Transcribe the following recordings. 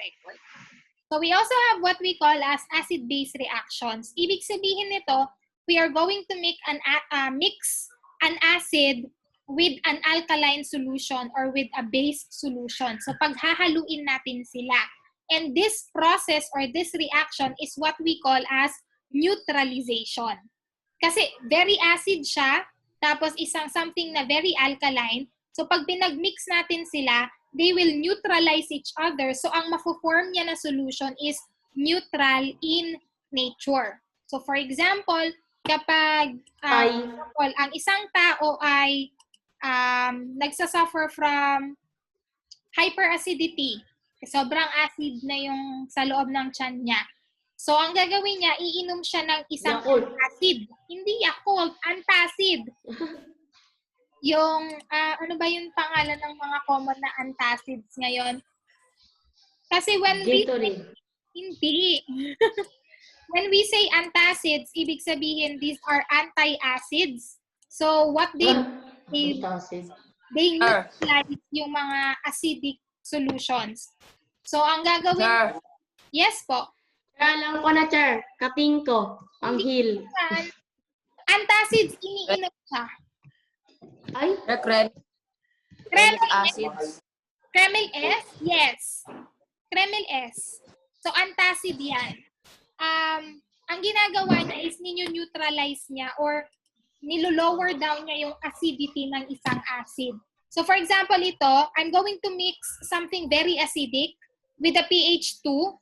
record. So we also have what we call as acid-base reactions. Ibig sabihin nito, we are going to make mix an acid with an alkaline solution or with a base solution. So paghahaluin natin sila. And this process or this reaction is what we call as neutralization. Kasi very acid siya, tapos isang something na very alkaline. So pag pinag-mix natin sila, they will neutralize each other. So ang mafo-form niya na solution is neutral in nature. So for example, kapag ang isang tao ay nagsasuffer from hyperacidity, sobrang acid na yung sa loob ng tiyan niya. So, ang gagawin niya, iinom siya ng isang antacid. Hindi Yakult, antacid. Yung, ano ba yung pangalan ng mga common na antacids ngayon? Kasi when we say, hindi. When we say antacids, ibig sabihin, these are anti-acids. So, what they neutralize yung mga acidic solutions. So, ang gagawin, yes po. Alam ko na, Char. Kating ko. Anghil. Antacids, iniinom siya. Ay? Kremel acids. Kremel S? Yes. Kremel S. So, antacid yan. Ang ginagawa niya is ninyo-neutralize niya or nilo-lower down niya yung acidity ng isang acid. So, for example, ito, I'm going to mix something very acidic with a pH 2.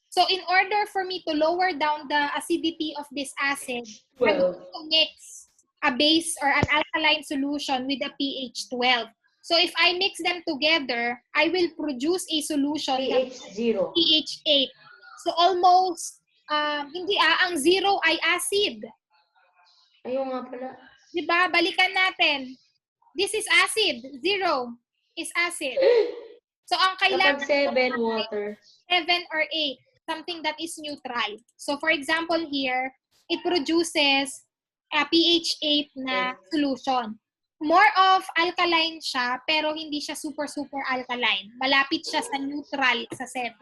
So, in order for me to lower down the acidity of this acid, I'm going to mix a base or an alkaline solution with a pH 12. So, if I mix them together, I will produce a solution pH 0. pH 8. So, almost, ang 0 ay acid. Ayun nga pala. Diba? Balikan natin. This is acid. 0 is acid. So, ang kailangan... Kapag 7, water. 7 or 8. Something that is neutral. So, for example here, it produces a pH 8 na solution. More of alkaline siya, pero hindi siya super alkaline. Malapit siya sa neutral sa 7.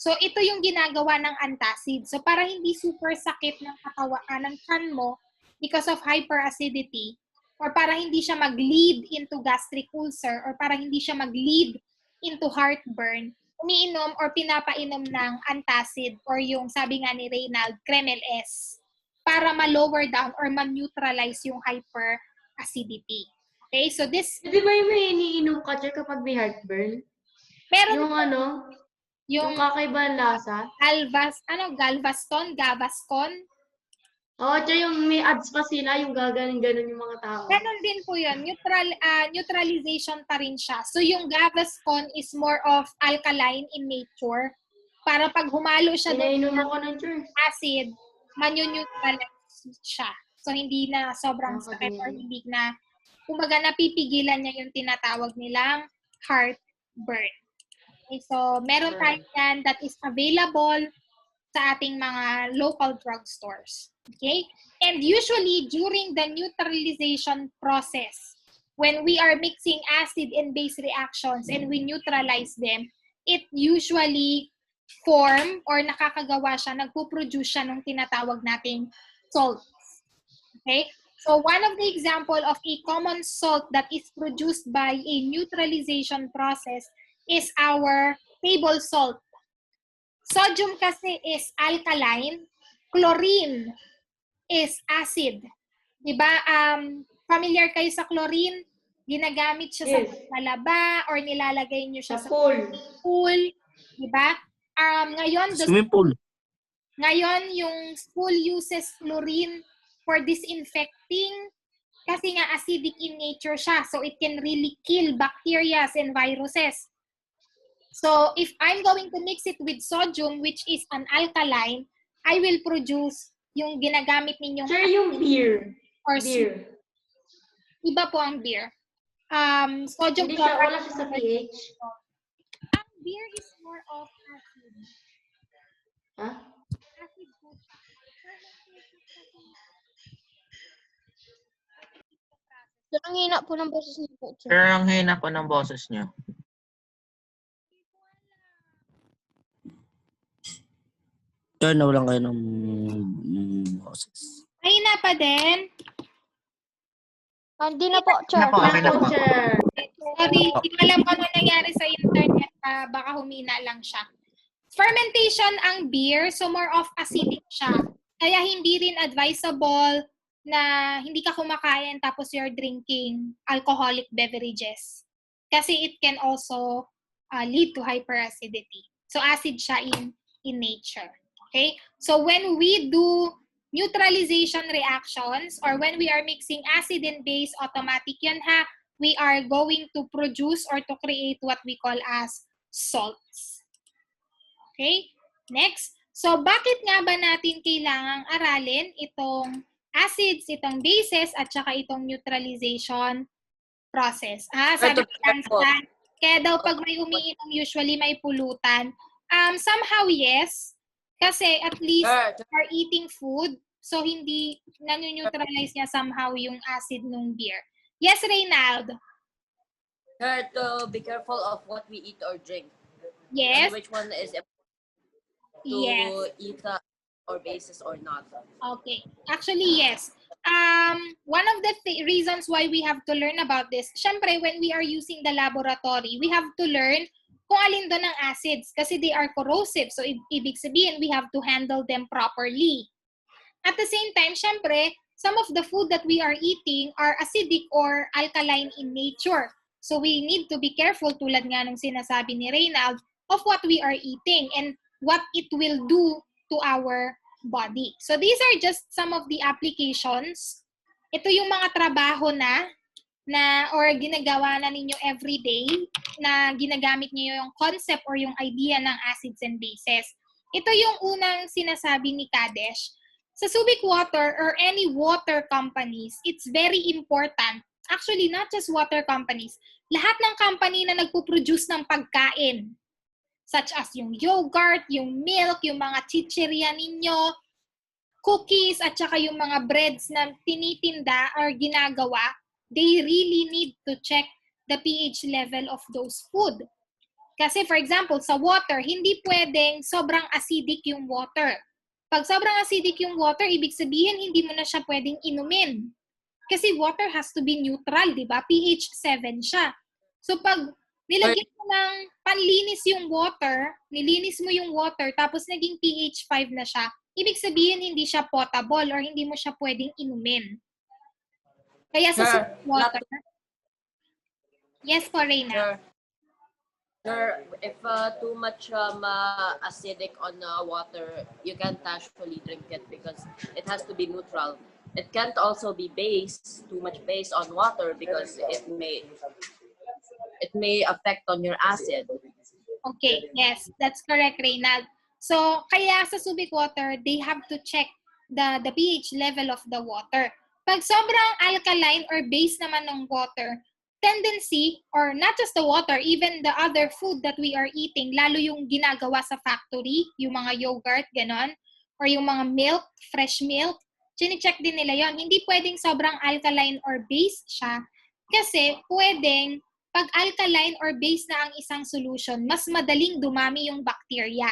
So, ito yung ginagawa ng antacid. So, para hindi super sakit ng katawan ng tiyan mo because of hyperacidity, or para hindi siya mag-lead into gastric ulcer, or para hindi siya mag-lead into heartburn, umiinom or pinapainom ng antacid or yung sabi nga ni Reynald, Kremel S para ma-lower down or ma-neutralize yung hyperacidity. Okay, so this... Di ba yung may iniinom ka kapag may heartburn? Meron yung ano? Yung kakaibang lasa? Gavascon? Oo, yung may ads pa sila, yung gaganon-ganon yung mga tao. Ganon din po yun. Neutralization pa rin siya. So, yung Gavascon is more of alkaline in nature. Para pag humalo siya doon ng acid, manyo-neutralize siya. So, hindi na sobrang sakit or hindi na, kumbaga napipigilan niya yung tinatawag nilang heartburn. Okay, so, meron tayo yan that is available sa ating mga local drugstores. Okay? And usually, during the neutralization process, when we are mixing acid and base reactions and we neutralize them, it usually form or nakakagawa siya, nagpo-produce siya ng tinatawag nating salts. Okay? So, one of the example of a common salt that is produced by a neutralization process is our table salt. Sodium kasi is alkaline, chlorine is acid. Diba? Familiar kayo sa chlorine? Ginagamit siya sa malaba or nilalagay niyo siya sa pool. Diba? Ngayon, yung pool uses chlorine for disinfecting kasi nga acidic in nature siya. So, it can really kill bacteria and viruses. So, if I'm going to mix it with sodium, which is an alkaline, I will produce yung ginagamit ninyong... Sir, yung beer. Or beer. Iba po ang beer. Sodium hindi siya, wala siya sa pH. Ang beer is more of acid. Huh? Acid po siya. Sir, ang hina po ng boses niyo po. Sir, ang hina po ng boses niyo. Teacher, nawalan kayo ng boses. Mahina pa din. Hindi na po, Chair. Na po, okay na po. Chair. Sorry, hindi ko alam kung ano nangyari sa internet. Baka humina lang siya. Fermentation ang beer, so more of acidic siya. Kaya hindi rin advisable na hindi ka kumakain tapos you're drinking alcoholic beverages. Kasi it can also lead to hyperacidity. So acid siya in nature. Okay? So when we do neutralization reactions or when we are mixing acid and base, automatic yan ha, we are going to produce or to create what we call as salts. Okay? Next. So bakit nga ba natin kailangang aralin itong acids, itong bases, at saka itong neutralization process? Sabi ko lang, kaya daw pag may umiinom, usually may pulutan. Somehow yes, kasi at least are eating food, so hindi nanu-neutralize niya somehow yung acid ng beer. Yes, Reynald? To be careful of what we eat or drink. Yes. And which one is to Yes. eat or basis or not. Okay. Actually, yes. One of the reasons why we have to learn about this, syempre, when we are using the laboratory, we have to learn kung alin doon ang acids kasi they are corrosive. So, ibig sabihin, we have to handle them properly. At the same time, syempre, some of the food that we are eating are acidic or alkaline in nature. So, we need to be careful, tulad nga ng sinasabi ni Reynald, of what we are eating and what it will do to our body. So these are just some of the applications. Ito yung mga trabaho na or ginagawa na ninyo everyday na ginagamit niyo yung concept or yung idea ng acids and bases. Ito yung unang sinasabi ni Kadesh. Sa Subic Water or any water companies, it's very important. Actually, not just water companies. Lahat ng company na nagpo-produce ng pagkain, such as yung yogurt, yung milk, yung mga chichirya ninyo, cookies, at saka yung mga breads na tinitinda or ginagawa, they really need to check the pH level of those food. Kasi for example, sa water, hindi pwedeng sobrang acidic yung water. Pag sobrang acidic yung water, ibig sabihin hindi mo na siya pwedeng inumin. Kasi water has to be neutral, di ba? pH 7 siya. So pag nilagyan mo ng panlinis yung water, nilinis mo yung water, tapos naging pH 5 na siya, ibig sabihin hindi siya potable or hindi mo siya pwedeng inumin. Kaya sa water... Yes po, Reyna. Sir, if too much acidic on water, you can't actually drink it because it has to be neutral. It can't also be base, too much base on water because it may affect on your acid. Okay, yes, that's correct, Reynald. So, kaya sa Subic Water, they have to check the pH level of the water. Pag sobrang alkaline or base naman ng water, tendency, or not just the water, even the other food that we are eating, lalo yung ginagawa sa factory, yung mga yogurt, ganon, or yung mga milk, fresh milk, chine-check din nila yon. Hindi pwedeng sobrang alkaline or base siya, kasi pwedeng pag alkaline or base na ang isang solution, mas madaling dumami yung bacteria.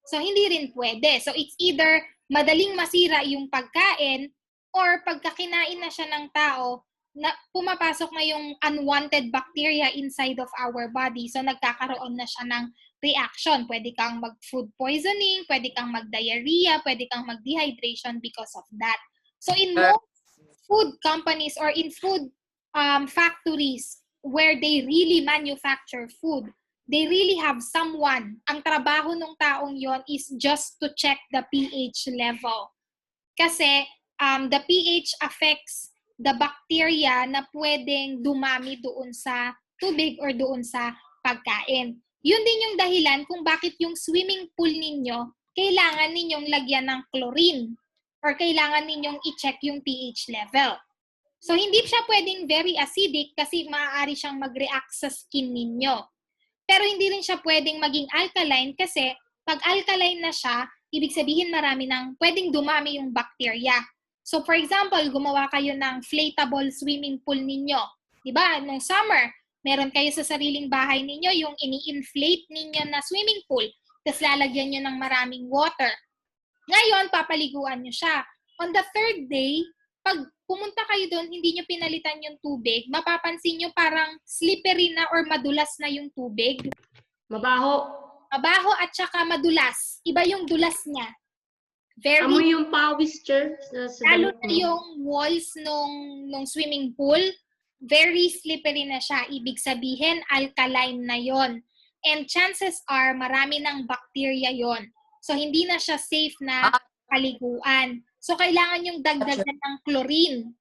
So, hindi rin pwede. So, it's either madaling masira yung pagkain or pagka kinain na siya ng tao, na pumapasok na yung unwanted bacteria inside of our body. So, nagkakaroon na siya ng reaction. Pwede kang mag-food poisoning, pwede kang mag-diarrhea, pwede kang mag-dehydration because of that. So, in most food companies or in food factories where they really manufacture food, they really have someone. Ang trabaho ng taong yon is just to check the pH level. Kasi the pH affects the bacteria na pwedeng dumami doon sa tubig or doon sa pagkain. Yun din yung dahilan kung bakit yung swimming pool ninyo, kailangan ninyong lagyan ng chlorine or kailangan ninyong i-check yung pH level. So, hindi siya pwedeng very acidic kasi maaari siyang mag-react sa skin ninyo. Pero hindi rin siya pwedeng maging alkaline kasi pag alkaline na siya, ibig sabihin marami nang pwedeng dumami yung bacteria. So, for example, gumawa kayo ng inflatable swimming pool ninyo. Diba? Nung summer, meron kayo sa sariling bahay ninyo yung ini-inflate ninyo na swimming pool. Tapos lalagyan nyo ng maraming water. Ngayon, papaliguan nyo siya. On the third day, pag pumunta kayo doon, hindi nyo pinalitan yung tubig, mapapansin nyo parang slippery na or madulas na yung tubig. Mabaho. Mabaho at saka madulas. Iba yung dulas niya. Very, Amoy yung pawis, Chair. Sa lalo damit na mo. yung walls nung swimming pool, very slippery na siya. Ibig sabihin, alkaline na yon. And chances are, marami ng bacteria yon. So, hindi na siya safe na paliguan. So, kailangan yung dagdagan ng chlorine.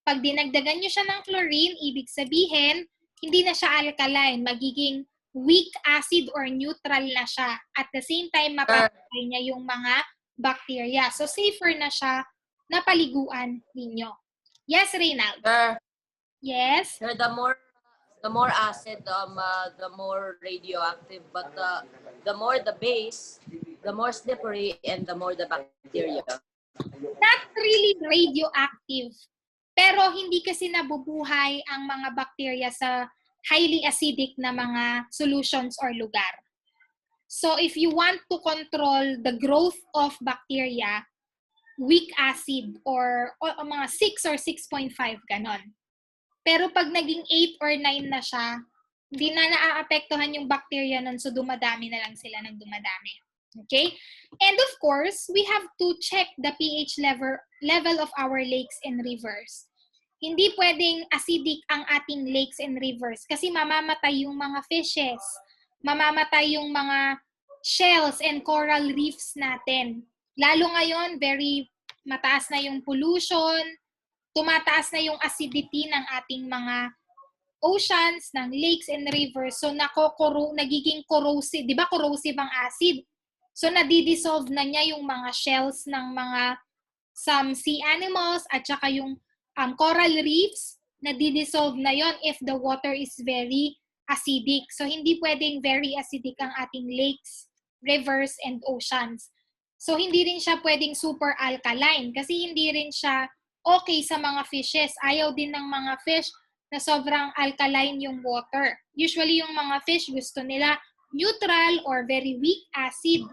Pag dinagdagan nyo siya ng chlorine, ibig sabihin, hindi na siya alkaline. Magiging weak acid or neutral na siya. At the same time, mapapatay niya yung mga bacteria. So, safer na siya na paliguan ninyo. Yes, Reynald? Yes? Sir, the more acid, the more radioactive. But the more the base, the more slippery, and the more the bacteria. Not really radioactive. Pero hindi kasi nabubuhay ang mga bacteria sa highly acidic na mga solutions or lugar. So if you want to control the growth of bacteria, weak acid or mga 6 or 6.5, ganon. Pero pag naging 8 or 9 na siya, hindi na naaapektuhan yung bacteria nun, so dumadami na lang sila ng dumadami. Okay? And of course, we have to check the pH level of our lakes and rivers. Hindi pwedeng acidic ang ating lakes and rivers kasi mamamatay yung mga fishes, mamamatay yung mga shells and coral reefs natin. Lalo ngayon, very mataas na yung pollution, tumataas na yung acidity ng ating mga oceans, ng lakes and rivers. So, nagiging corrosive. Di ba corrosive ang acid? So, nadidissolve na niya yung mga shells ng mga some sea animals at saka yung coral reefs, nadidissolve na yon if the water is very acidic. So, hindi pwedeng very acidic ang ating lakes, rivers, and oceans. So, hindi rin siya pwedeng super alkaline kasi hindi rin siya okay sa mga fishes. Ayaw din ng mga fish na sobrang alkaline yung water. Usually, yung mga fish gusto nila neutral or very weak acid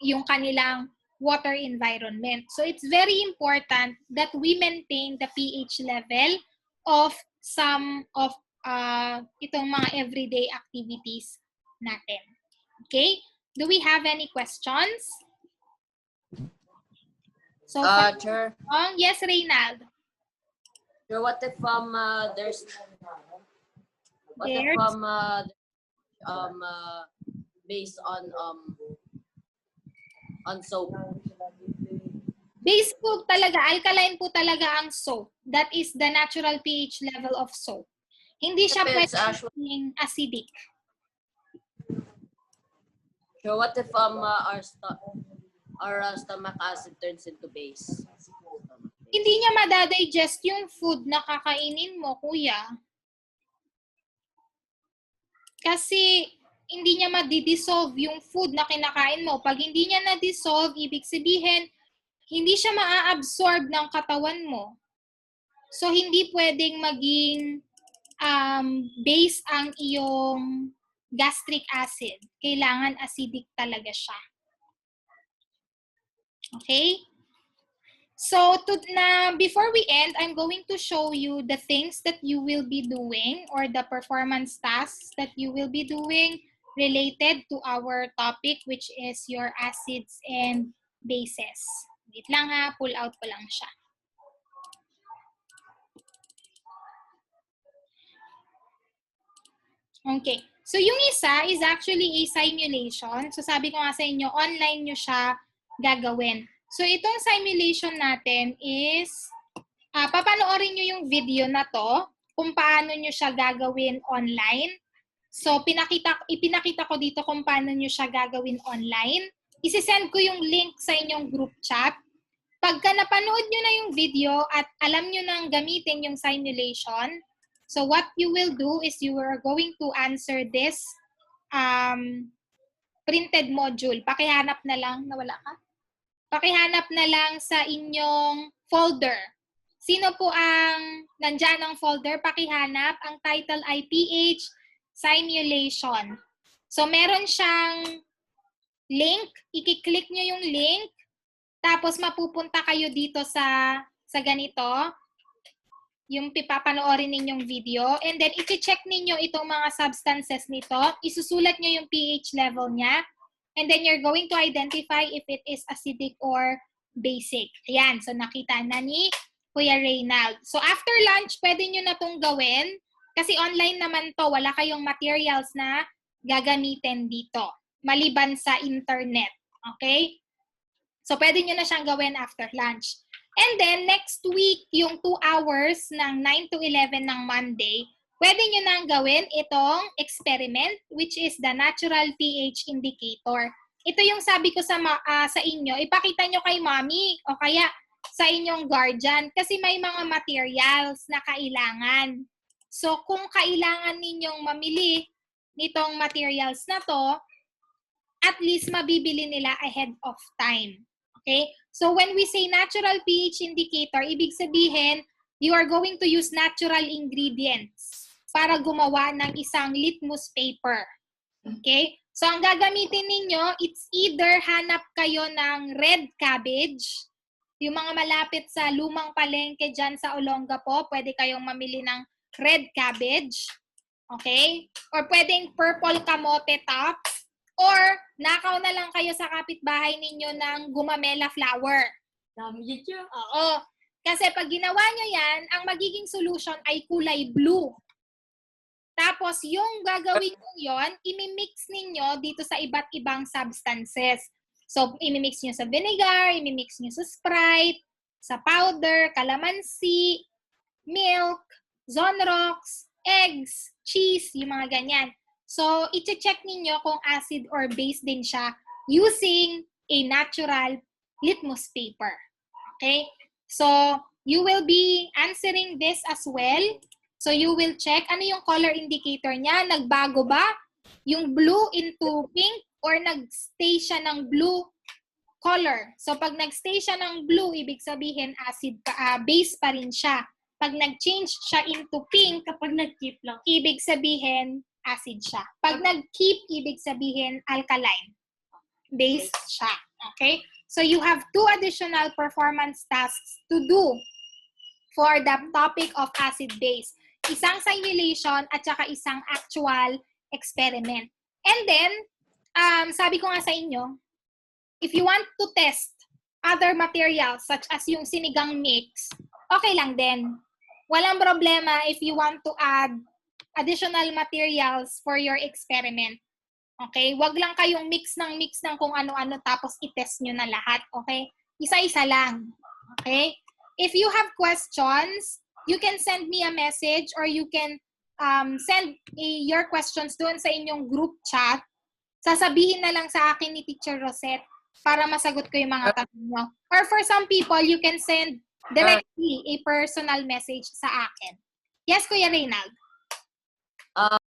yung kanilang water environment. So, it's very important that we maintain the pH level of some of itong mga everyday activities natin. Okay? Do we have any questions? So, Sure. yes, Reynald. Sure, what if there's based on soap? Base po talaga, alkaline po talaga ang soap. That is the natural pH level of soap. Hindi siya It's pwedeng acidic. So what if our stomach acid turns into base? Hindi niya madadigest yung food na kakainin mo, kuya. Kasi hindi niya madidissolve yung food na kinakain mo. Pag hindi niya na-dissolve, ibig sabihin, hindi siya maa-absorb ng katawan mo. So, hindi pwedeng maging base ang iyong gastric acid. Kailangan acidic talaga siya. Okay? So, before we end, I'm going to show you the things that you will be doing or the performance tasks that you will be doing related to our topic, which is your acids and bases. Wait lang ha, pull out ko lang siya. Okay. So, yung isa is actually a simulation. So, sabi ko nga sa inyo, online nyo siya gagawin. So, itong simulation natin is, papanoorin nyo yung video na to kung paano nyo siya gagawin online. So, ipinakita ko dito kung paano nyo siya gagawin online. Isisend ko yung link sa inyong group chat. Pagka napanood nyo na yung video at alam nyo nang gamitin yung simulation, so what you will do is you are going to answer this printed module. Pakihanap na lang, nawala ka? Pakihanap na lang sa inyong folder. Sino po ang nandyan ang folder? Pakihanap. Ang title ay PH Simulation. So, meron siyang link, i-click nyo yung link, tapos mapupunta kayo dito sa ganito, yung pipapanoorin ninyong video, and then i-check ninyo itong mga substances nito, isusulat nyo yung pH level niya, and then you're going to identify if it is acidic or basic. Ayan, so nakita na ni Kuya Reynald. So after lunch, pwede nyo na itong gawin, kasi online naman to, wala kayong materials na gagamitin dito, maliban sa internet. Okay? So pwede nyo na siyang gawin after lunch. And then, next week, yung 2 hours ng 9 to 11 ng Monday, pwede nyo nang gawin itong experiment, which is the natural pH indicator. Ito yung sabi ko sa inyo, ipakita nyo kay mommy o kaya sa inyong guardian kasi may mga materials na kailangan. So, kung kailangan ninyong mamili nitong materials na to, at least mabibili nila ahead of time. Okay? So when we say natural pH indicator, ibig sabihin, you are going to use natural ingredients para gumawa ng isang litmus paper. Okay? So ang gagamitin ninyo, it's either hanap kayo ng red cabbage, yung mga malapit sa lumang palengke dyan sa Olongapo, pwede kayong mamili ng red cabbage. Okay? Or pwedeng purple kamote tops. Or, nakaw na lang kayo sa kapitbahay ninyo ng gumamela flower. Dami yun. Oo. Kasi pag ginawa nyo yan, ang magiging solution ay kulay blue. Tapos, yung gagawin nyo yon, imimix ninyo dito sa iba't ibang substances. So, imimix nyo sa vinegar, imimix nyo sa Sprite, sa powder, calamansi, milk, Zonrox, eggs, cheese, yung mga ganyan. So, i-check ninyo kung acid or base din siya using a natural litmus paper. Okay? So, you will be answering this as well. So, you will check ano yung color indicator niya. Nagbago ba yung blue into pink or nag-stay siya ng blue color? So, pag nag-stay siya ng blue, ibig sabihin base pa rin siya. Pag nag-change siya into pink, Kapag nag-keep lang. ibig sabihin acid siya. Pag nag-keep, ibig sabihin alkaline. Base siya. Okay? So you have 2 additional performance tasks to do for the topic of acid-base. Isang simulation at saka isang actual experiment. And then, sabi ko nga sa inyo, if you want to test other materials such as yung sinigang mix, okay lang din. Walang problema if you want to add additional materials for your experiment. Okay? Wag lang kayong mix ng kung ano-ano tapos i-test nyo na lahat. Okay? Isa-isa lang. Okay? If you have questions, you can send me a message or you can send your questions doon sa inyong group chat. Sasabihin na lang sa akin ni Teacher Rosette para masagot ko yung mga tanong nyo. Or for some people, you can send directly a personal message sa akin. Yes, Kuya Reynald?